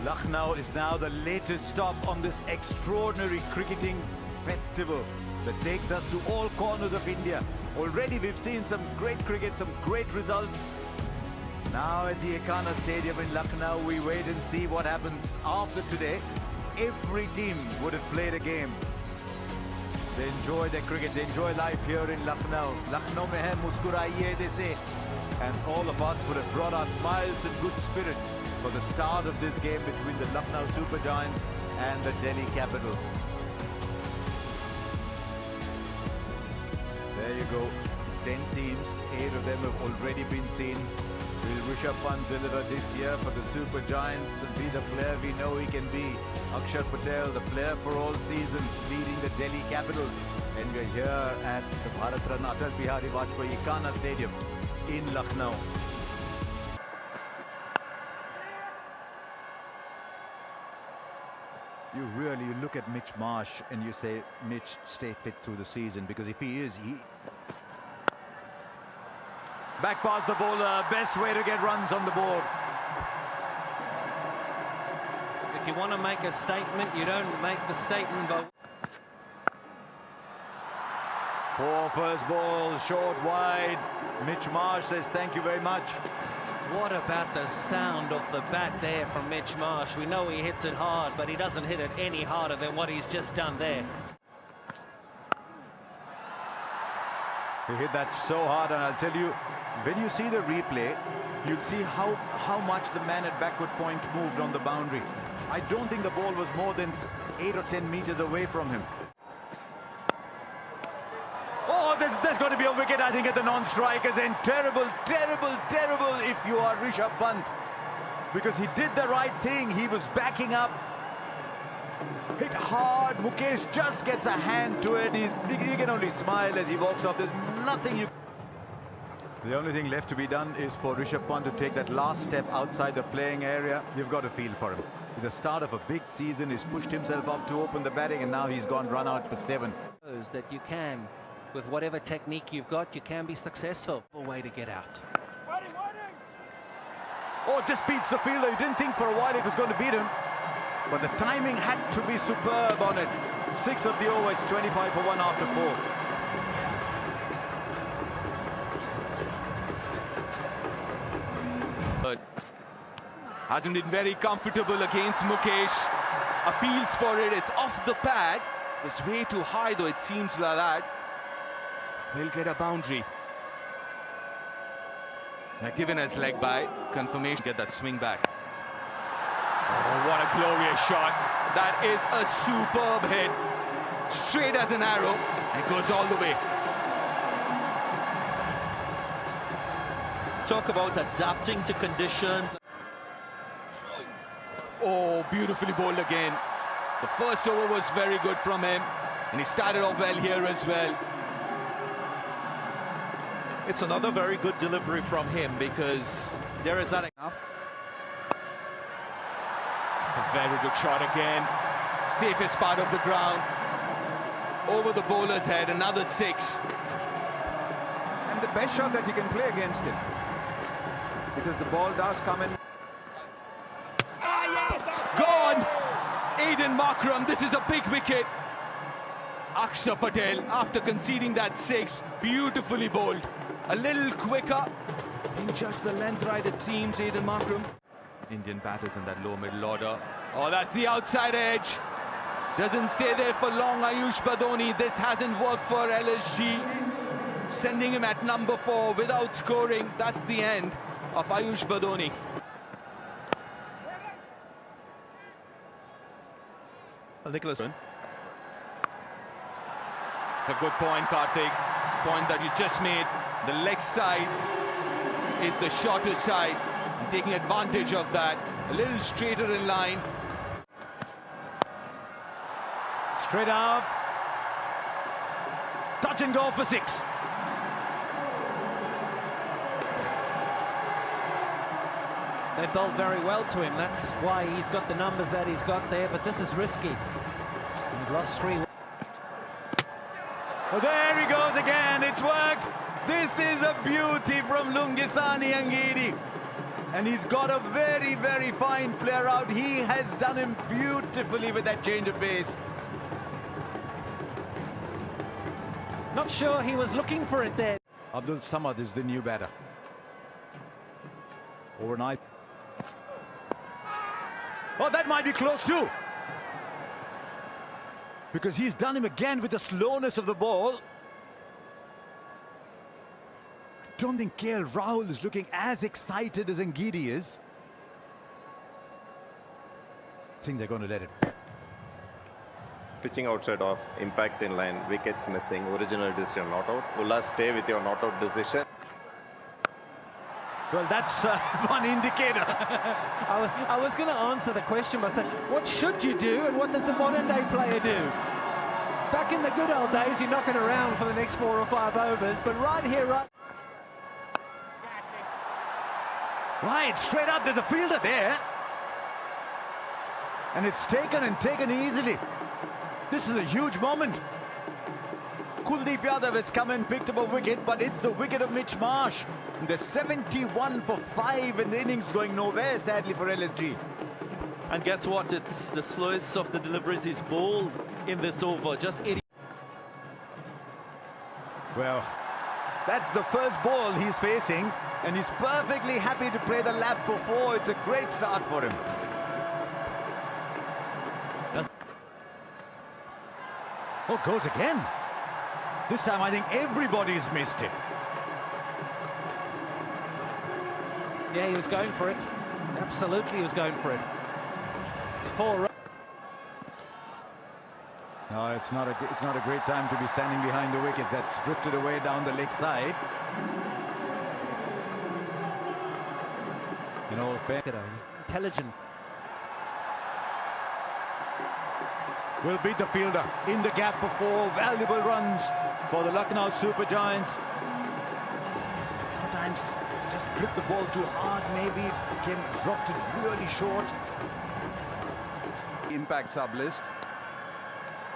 Lucknow is now the latest stop on this extraordinary cricketing festival that takes us to all corners of India. Already we've seen some great cricket, some great results. Now at the Ekana Stadium in Lucknow, we wait and see what happens after today. Every team would have played a game. They enjoy their cricket, they enjoy life here in Lucknow. Lucknow mein hai muskuraiye, they say. And all of us would have brought our smiles and good spirit for the start of this game between the Lucknow Super Giants and the Delhi Capitals. There you go, 10 teams, 8 of them have already been seen. Will Rishabh Pant deliver this year for the Super Giants and be the player we know he can be? Akshar Patel, the player for all seasons, leading the Delhi Capitals. And we're here at the Bharat Ratna Atal Bihari Vajpayee Ekana Stadium in Lucknow. You look at Mitch Marsh and you say, Mitch, stay fit through the season, because if he is, back past the bowler, best way to get runs on the board. If you want to make a statement, you don't make the statement by... Poor first ball, short, wide. Mitch Marsh says thank you very much. What about the sound of the bat there from Mitch Marsh? We know he hits it hard, but he doesn't hit it any harder than what he's just done there. He hit that so hard, and I'll tell you, when you see the replay, you'll see how much the man at backward point moved on the boundary. I don't think the ball was more than 8 or 10 meters away from him. Oh, there's going to be a wicket, I think, at the non-strikers, and terrible, terrible, terrible if you are Rishabh Pant, because he did the right thing. He was backing up, hit hard. Mukesh just gets a hand to it. He can only smile as he walks off. There's nothing you... The only thing left to be done is for Rishabh Pant to take that last step outside the playing area. You've got to feel for him. At the start of a big season, he's pushed himself up to open the batting, and now he's gone run out for 7. That you can, with whatever technique you've got, you can be successful. A way to get out. Oh, just beats the fielder. You didn't think for a while it was going to beat him, but the timing had to be superb on it. 6 of the over, it's 25 for 1 after 4. But hasn't been very comfortable against Mukesh. Appeals for it, it's off the pad. It's way too high though, it seems like that. Will get a boundary. Now given as leg by, confirmation, get that swing back. Oh, what a glorious shot. That is a superb hit. Straight as an arrow, and goes all the way. Talk about adapting to conditions. Oh, beautifully bowled again. The first over was very good from him, and he started off well here as well. It's another very good delivery from him, because there is that enough. It's a very good shot again. Safest part of the ground. Over the bowler's head, another 6. And the best shot that you can play against him, because the ball does come in. Gone! Aiden Markram, this is a big wicket. Akshar Patel, after conceding that 6, beautifully bowled. A little quicker, in just the length right it seems, Aiden Markram. Indian batters in that low middle order. Oh, that's the outside edge. Doesn't stay there for long, Ayush Badoni. This hasn't worked for LSG. Sending him at number 4 without scoring. That's the end of Ayush Badoni. Nicholas. A good point, Karthik. Point that you just made. The leg side is the shorter side. And taking advantage of that. A little straighter in line. Straight up. Touch and go for 6. They bowled very well to him. That's why he's got the numbers that he's got there, but this is risky. He's lost 3. Oh, there he goes again. It's worked. This is a beauty from Lungisani Angidi. And he's got a very, very fine player out. He has done him beautifully with that change of pace. Not sure he was looking for it there. Abdul Samad is the new batter. Overnight. Oh, that might be close too. Because he's done him again with the slowness of the ball. I don't think KL Rahul is looking as excited as Ngidi is. I think they're going to let it. Pitching outside off, impact in line, wickets missing, original decision not out. Ullas, stay with your not out decision. Well, that's one indicator. I was going to answer the question by saying, what should you do and what does the modern day player do? Back in the good old days, you're knocking around for the next 4 or 5 overs, but right here, Right, straight up, there's a fielder there. And it's taken and taken easily. This is a huge moment. Kuldeep Yadav has come and picked up a wicket, but it's the wicket of Mitch Marsh. And they're 71 for 5 and the innings going nowhere, sadly, for LSG. And guess what? It's the slowest of the deliveries he's bowled in this over. Just 80. Well, that's the first ball he's facing, and he's perfectly happy to play the lap for 4. It's a great start for him. Oh, goes again. This time I think everybody's missed it. yeah, he was going for it. Absolutely, he was going for it. It's 4 runs. No, it's not a great time to be standing behind the wicket. That's drifted away down the leg side. In all fair, He's intelligent. will beat the fielder in the gap for 4 valuable runs for the Lucknow Super Giants. Sometimes just grip the ball too hard, maybe dropped it really short. Impact sub list.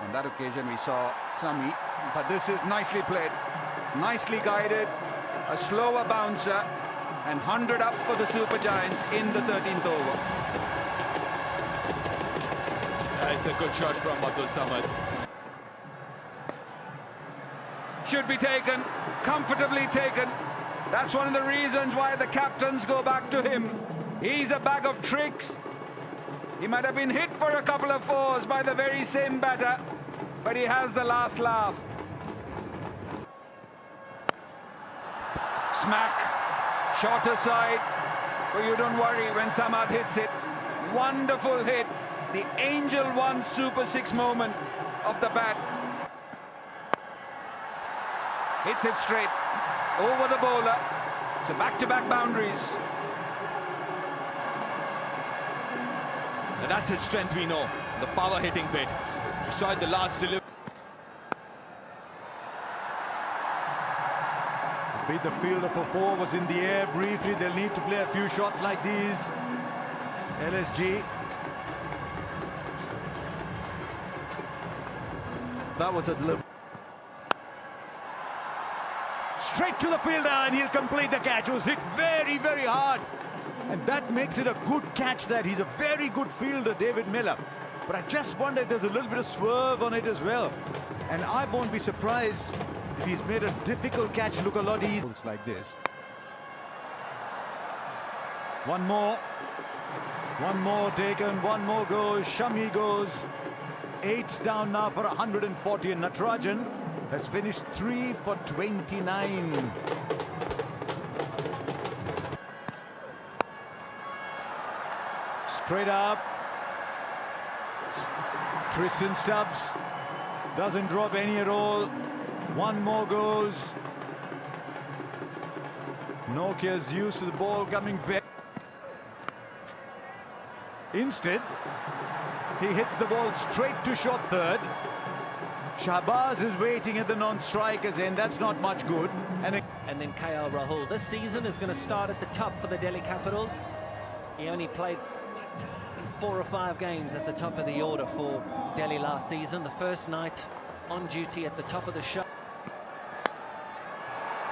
On that occasion we saw Sami, but this is nicely played, nicely guided, a slower bouncer, and 100 up for the Super Giants in the 13th over. It's a good shot from Abdul Samad. Should be taken, comfortably taken. That's one of the reasons why the captains go back to him. He's a bag of tricks. He might have been hit for a couple of 4s by the very same batter, but he has the last laugh. Smack, shorter side, but you don't worry when Samad hits it. Wonderful hit, the Angel 1 Super 6 moment of the bat. Hits it straight over the bowler. It's a back-to-back boundaries. And that's his strength, we know. The power hitting bit. We saw it the last delivery. Beat the fielder for 4, was in the air briefly. They'll need to play a few shots like these. LSG. That was a delivery. Straight to the fielder, and he'll complete the catch. It was hit very, very hard. And that makes it a good catch. That he's a very good fielder, David Miller. But I just wonder if there's a little bit of swerve on it as well. And I won't be surprised if he's made a difficult catch look a lot easier. Looks like this. One more taken, one more goes. Shami goes 8 down now for 140, and Natarajan has finished 3 for 29. Straight up. Tristan Stubbs doesn't drop any at all. One more goes. Nokia's used to the ball coming back. Instead, he hits the ball straight to short third. Shahbaz is waiting at the non-striker's end. That's not much good. And then KL Rahul. This season is going to start at the top for the Delhi Capitals. He only played 4 or 5 games at the top of the order for Delhi last season. The first night on duty at the top of the show.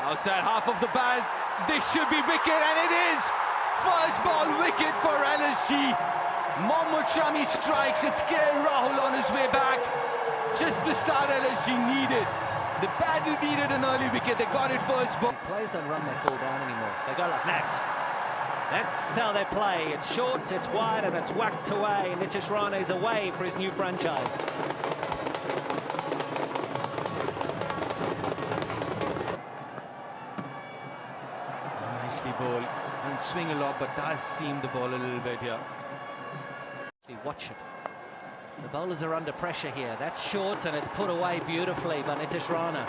Outside half of the bat. This should be wicket, and it is. First ball wicket for LSG. Mohammad Shami strikes. It's KL Rahul on his way back. Just the start LSG needed. They badly needed an early wicket. They got it first ball. These players don't run that ball down anymore. They go like that. That's how they play. It's short, it's wide, and it's whacked away. Nitish Rana is away for his new franchise. Nicely bowled. And swing a lot, but does seam the ball a little bit here. Watch it. The bowlers are under pressure here. That's short, and it's put away beautifully by Nitish Rana.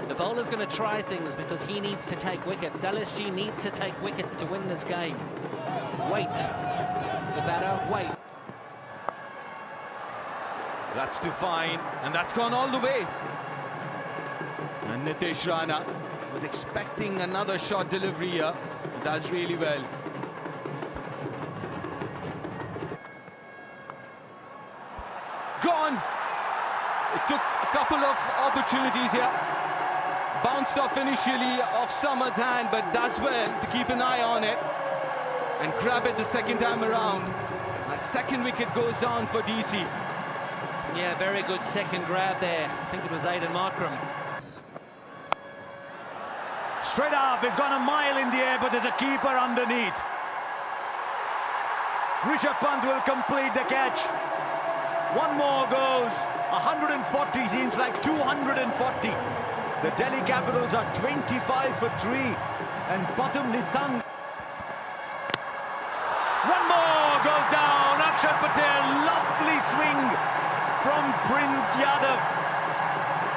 The bowler's going to try things because he needs to take wickets. LSG needs to take wickets to win this game. Wait. The batter, wait. That's too fine, and that's gone all the way. And Nitish Rana was expecting another short delivery here. Does really well. Gone. It took a couple of opportunities here. Bounced off initially off Samad's hand, but does well to keep an eye on it and grab it the second time around. A second wicket goes down for DC. Yeah, very good second grab there. I think it was Aiden Markram. Straight up, it's gone a mile in the air, but there's a keeper underneath. Rishabh Pant will complete the catch. One more goes. 140 seems like 240. The Delhi Capitals are 25 for 3. And Pathum Nisang. One more goes down. Akshar Patel, lovely swing from Prince Yadav.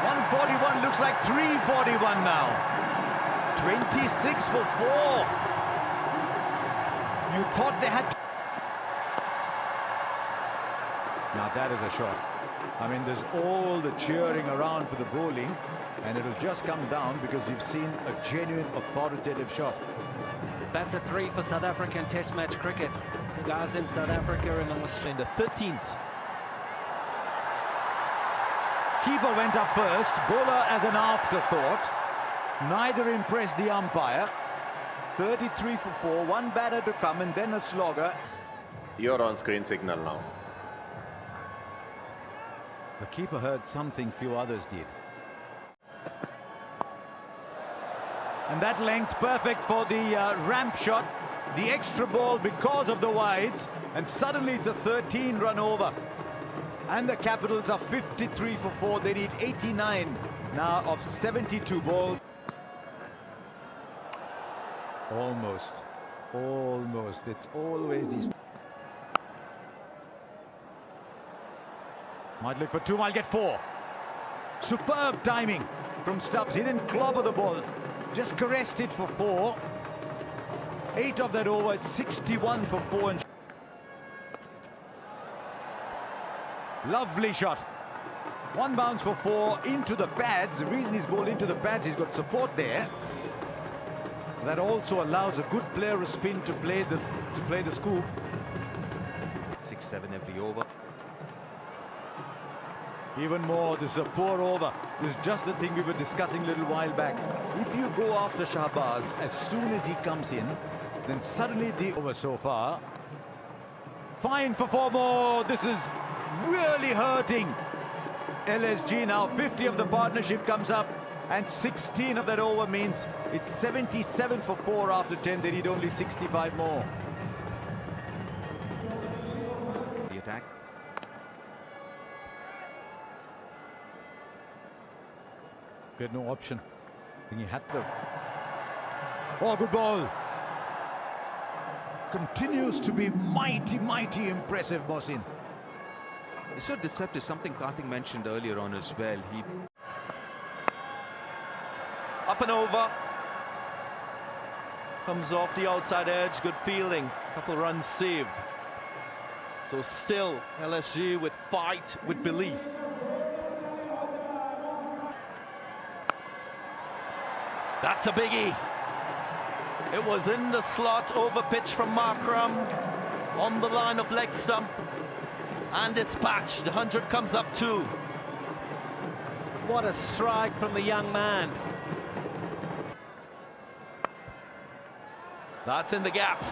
141 looks like 341 now. 26 for 4. You thought they had... Now that is a shot. I mean, there's all the cheering around for the bowling, and it'll just come down because we've seen a genuine authoritative shot. That's a 3 for South African Test match cricket. The guys in South Africa and Australia. In the 13th. Keeper went up first, bowler as an afterthought. Neither impressed the umpire. 33 for 4, one batter to come and then a slogger. You're on screen signal now. The keeper heard something few others did. And that length perfect for the ramp shot. The extra ball because of the wides. And suddenly it's a 13-run over. And the Capitals are 53 for 4. They need 89 now of 72 balls. Almost. Almost. It's always these... Might look for 2, might get 4. Superb timing from Stubbs. He didn't clobber the ball, just caressed it for 4. 8 of that over, it's 61 for 4. And lovely shot. One bounce for 4 into the pads. The reason he's bowled into the pads, he's got support there. That also allows a good player a spin to play the scoop. 6-7 every over. Even more, this is a poor over. This is just the thing we were discussing a little while back. If you go after Shahbaz as soon as he comes in, then suddenly the over so far. Fine for 4 more. This is really hurting LSG now. 50 of the partnership comes up, and 16 of that over means it's 77 for 4 after 10. They need only 65 more. The attack. He had no option. I think he had to. Oh, good ball. Continues to be mighty, mighty impressive, Mohsin. It's so deceptive, something Karthik mentioned earlier on as well. He Up and over. Comes off the outside edge. Good fielding. Couple runs saved. So still LSG with fight, with belief. That's a biggie. It was in the slot, over pitch from Markram, on the line of leg stump, and dispatched. The 100 comes up too. What a strike from the young man. That's in the gap.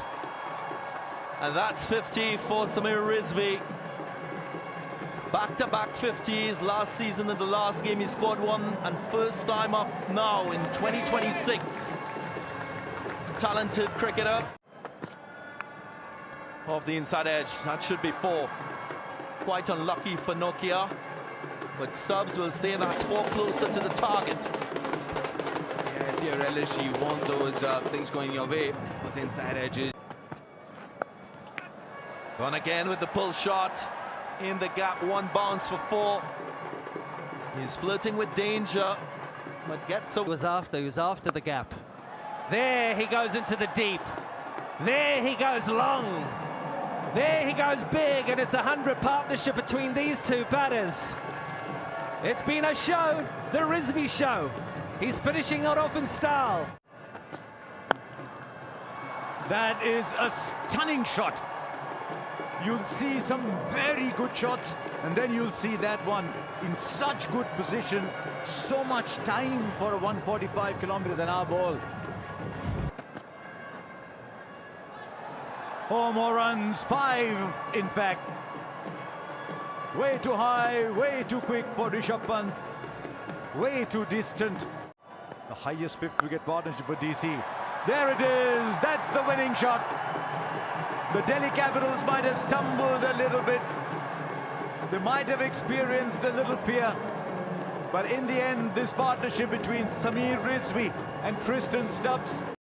And that's 50 for Samir Rizvi. Back-to-back 50s last season. In the last game he scored one, and first time up now in 2026. Talented cricketer. Off the inside edge, that should be 4. Quite unlucky for Nokia, but Stubbs will stay in that spot closer to the target. Yeah, if you're LSG, you want those things going your way, those inside edges. Gone again with the pull shot in the gap, 1 bounce for 4. He's flirting with danger, but gets He was after the gap. There he goes into the deep. There he goes long. There he goes big, and it's a 100 partnership between these two batters. It's been a show, the Rizvi show. He's finishing it off in style. That is a stunning shot. You'll see some very good shots, and then you'll see that one in such good position. So much time for a 145 kilometers an hour ball. Oh, more runs, 5 in fact. Way too high, way too quick for Rishabh Pant. Way too distant. The highest 5th wicket partnership for DC. There it is, that's the winning shot. The Delhi Capitals might have stumbled a little bit. They might have experienced a little fear. But in the end, this partnership between Samir Rizvi and Tristan Stubbs